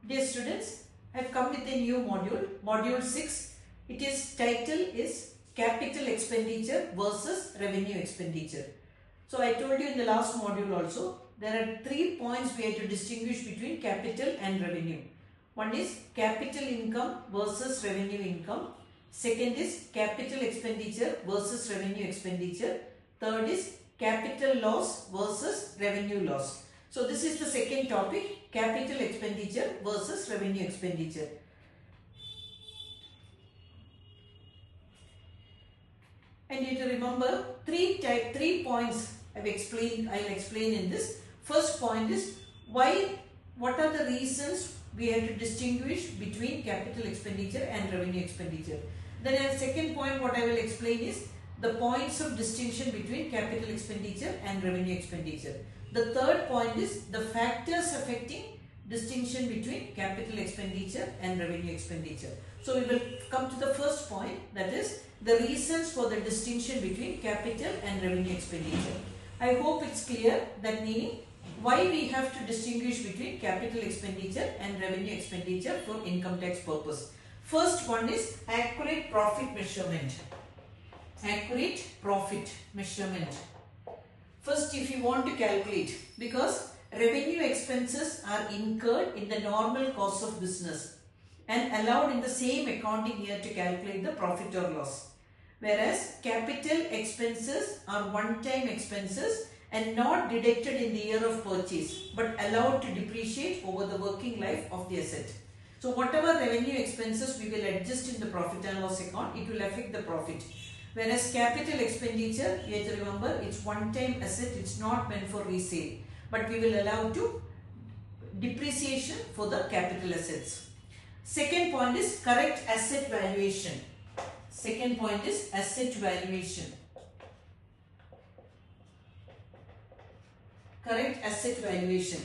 Dear students, I have come with a new module, module 6. Its title is Capital Expenditure versus Revenue Expenditure. So I told you in the last module also, there are 3 points we have to distinguish between capital and revenue. One is capital income versus revenue income. Second is capital expenditure versus revenue expenditure. Third is capital loss versus revenue loss. So this is the second topic, capital expenditure versus revenue expenditure. And you have to remember three points I'll explain in this. First point is what are the reasons we have to distinguish between capital expenditure and revenue expenditure. Then as second point what I will explain is the points of distinction between capital expenditure and revenue expenditure. The third point is the factors affecting distinction between capital expenditure and revenue expenditure. So we will come to the first point, that is the reasons for the distinction between capital and revenue expenditure. I hope it's clear, that meaning why we have to distinguish between capital expenditure and revenue expenditure for income tax purpose. First one is accurate profit measurement. Accurate profit measurement. First, if you want to calculate, because revenue expenses are incurred in the normal course of business and allowed in the same accounting year to calculate the profit or loss. Whereas capital expenses are one-time expenses and not deducted in the year of purchase but allowed to depreciate over the working life of the asset. So whatever revenue expenses we will adjust in the profit and loss account, it will affect the profit. Whereas capital expenditure, you have to remember, it's one-time asset, it's not meant for resale. But we will allow to depreciation for the capital assets. Second point is correct asset valuation. Second point is asset valuation. Correct asset valuation.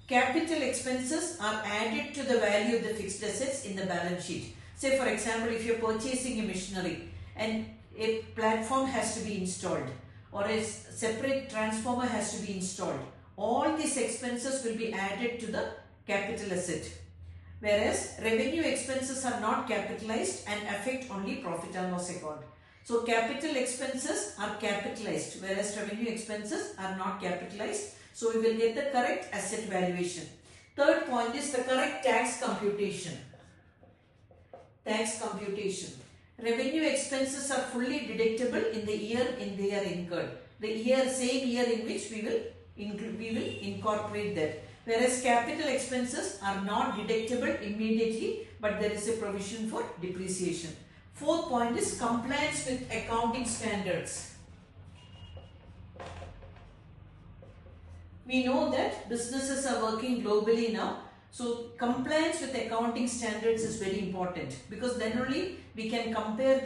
Capital expenses are added to the value of the fixed assets in the balance sheet. Say for example, if you are purchasing a machinery and a platform has to be installed or a separate transformer has to be installed, all these expenses will be added to the capital asset. Whereas revenue expenses are not capitalized and affect only profit and loss account. So capital expenses are capitalized, whereas revenue expenses are not capitalized. So we will get the correct asset valuation. Third point is the correct tax computation. Tax computation. Revenue expenses are fully deductible in the year they are incurred. The same year in which we will incorporate that. Whereas capital expenses are not deductible immediately, but there is a provision for depreciation. Fourth point is compliance with accounting standards. We know that businesses are working globally now. So compliance with accounting standards is very important, because then only we can compare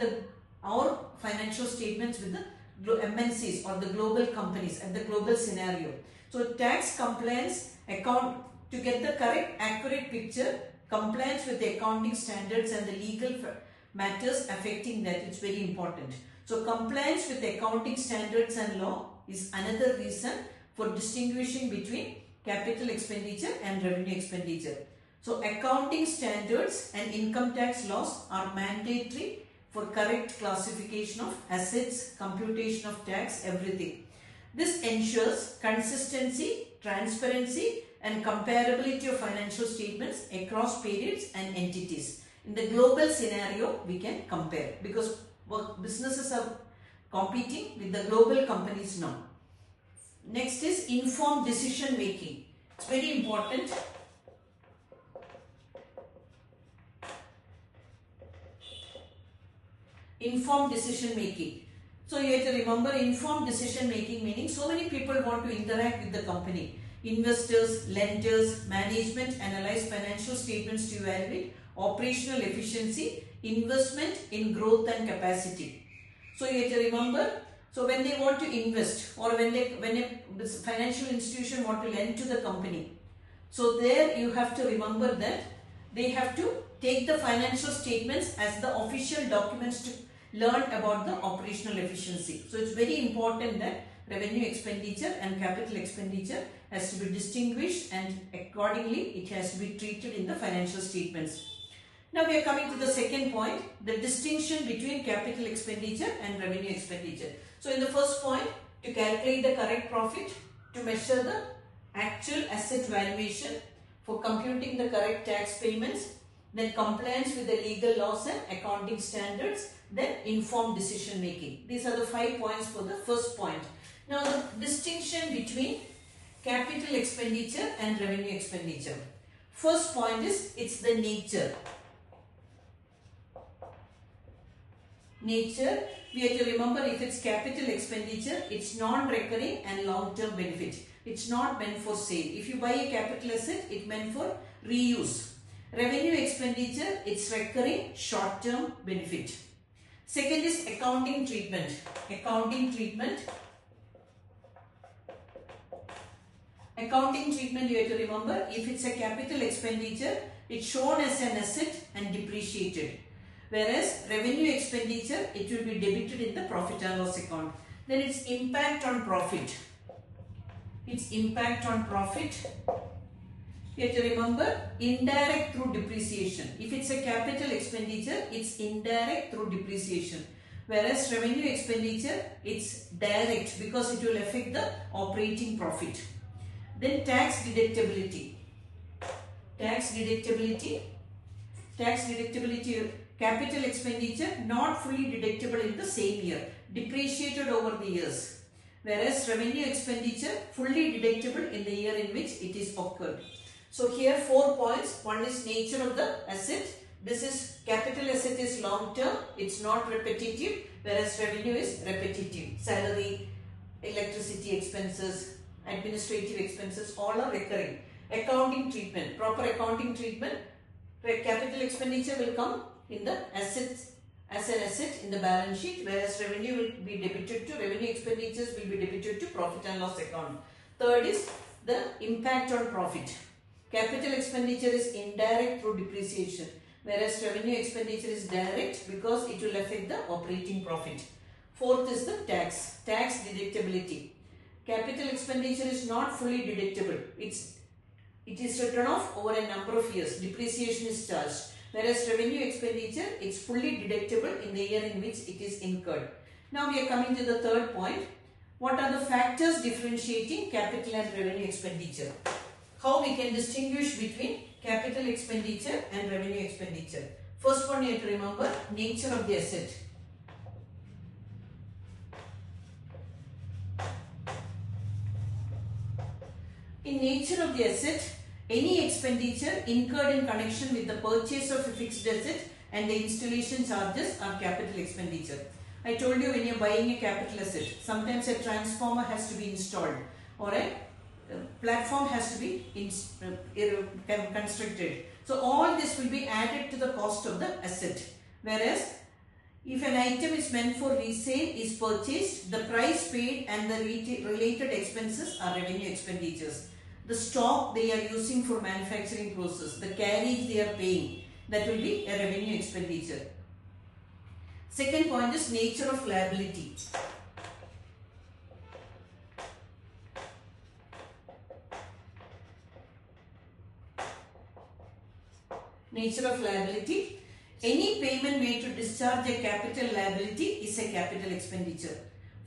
our financial statements with the MNCs or the global companies and the global scenario. So tax compliance, to get the correct accurate picture, compliance with the accounting standards and the legal matters affecting that, it's very important. So compliance with the accounting standards and law is another reason for distinguishing between capital expenditure and revenue expenditure. So accounting standards and income tax laws are mandatory for correct classification of assets, computation of tax, everything. This ensures consistency, transparency and comparability of financial statements across periods and entities. In the global scenario, we can compare, because businesses are competing with the global companies now. Next is informed decision making. It's very important. Informed decision making. So you have to remember, informed decision making meaning so many people want to interact with the company. Investors, lenders, management analyze financial statements to evaluate operational efficiency, investment in growth and capacity. So you have to remember, so when they want to invest or when a financial institution want to lend to the company, so there you have to remember that they have to take the financial statements as the official documents to learn about the operational efficiency. So it's very important that revenue expenditure and capital expenditure has to be distinguished, and accordingly it has to be treated in the financial statements. Now we are coming to the second point, the distinction between capital expenditure and revenue expenditure. So in the first point, to calculate the correct profit, to measure the actual asset valuation, for computing the correct tax payments, then compliance with the legal laws and accounting standards, then informed decision making. These are the 5 points for the first point. Now the distinction between capital expenditure and revenue expenditure. First point is, it's the nature. Nature, we have to remember, if it's capital expenditure, it's non-recurring and long-term benefit. It's not meant for sale. If you buy a capital asset, it's meant for reuse. Revenue expenditure, it's recurring, short-term benefit. Second is accounting treatment. Accounting treatment. Accounting treatment, you have to remember, if it's a capital expenditure, it's shown as an asset and depreciated. Whereas revenue expenditure, it will be debited in the profit and loss account. Then its impact on profit. Its impact on profit, you have to remember, indirect through depreciation. If it's a capital expenditure, it's indirect through depreciation. Whereas revenue expenditure, it's direct because it will affect the operating profit. Then tax deductibility. Tax deductibility. Tax deductibility, capital expenditure not fully deductible in the same year, depreciated over the years. Whereas revenue expenditure fully deductible in the year in which it is occurred. So here 4 points. One is nature of the asset. This is capital asset is long term, it's not repetitive, whereas revenue is repetitive. Salary, electricity expenses, administrative expenses, all are recurring. Accounting treatment, proper accounting treatment, capital expenditure will come in the assets as an asset in the balance sheet, whereas revenue will be debited to, revenue expenditures will be debited to profit and loss account. Third is the impact on profit. Capital expenditure is indirect through depreciation, whereas revenue expenditure is direct because it will affect the operating profit. Fourth is the tax deductibility. Capital expenditure is not fully deductible. It is written off over a number of years. Depreciation is charged. Whereas revenue expenditure, it's fully deductible in the year in which it is incurred. Now we are coming to the third point. What are the factors differentiating capital and revenue expenditure? How we can distinguish between capital expenditure and revenue expenditure? First one, you have to remember, nature of the asset. In nature of the asset, any expenditure incurred in connection with the purchase of a fixed asset and the installation charges are capital expenditure. I told you, when you are buying a capital asset, sometimes a transformer has to be installed or a platform has to be constructed. So all this will be added to the cost of the asset. Whereas if an item is meant for resale is purchased, the price paid and the related expenses are revenue expenditures. The stock they are using for manufacturing process, the carriage they are paying, that will be a revenue expenditure. Second point is nature of liability. Nature of liability. Any payment made to discharge a capital liability is a capital expenditure.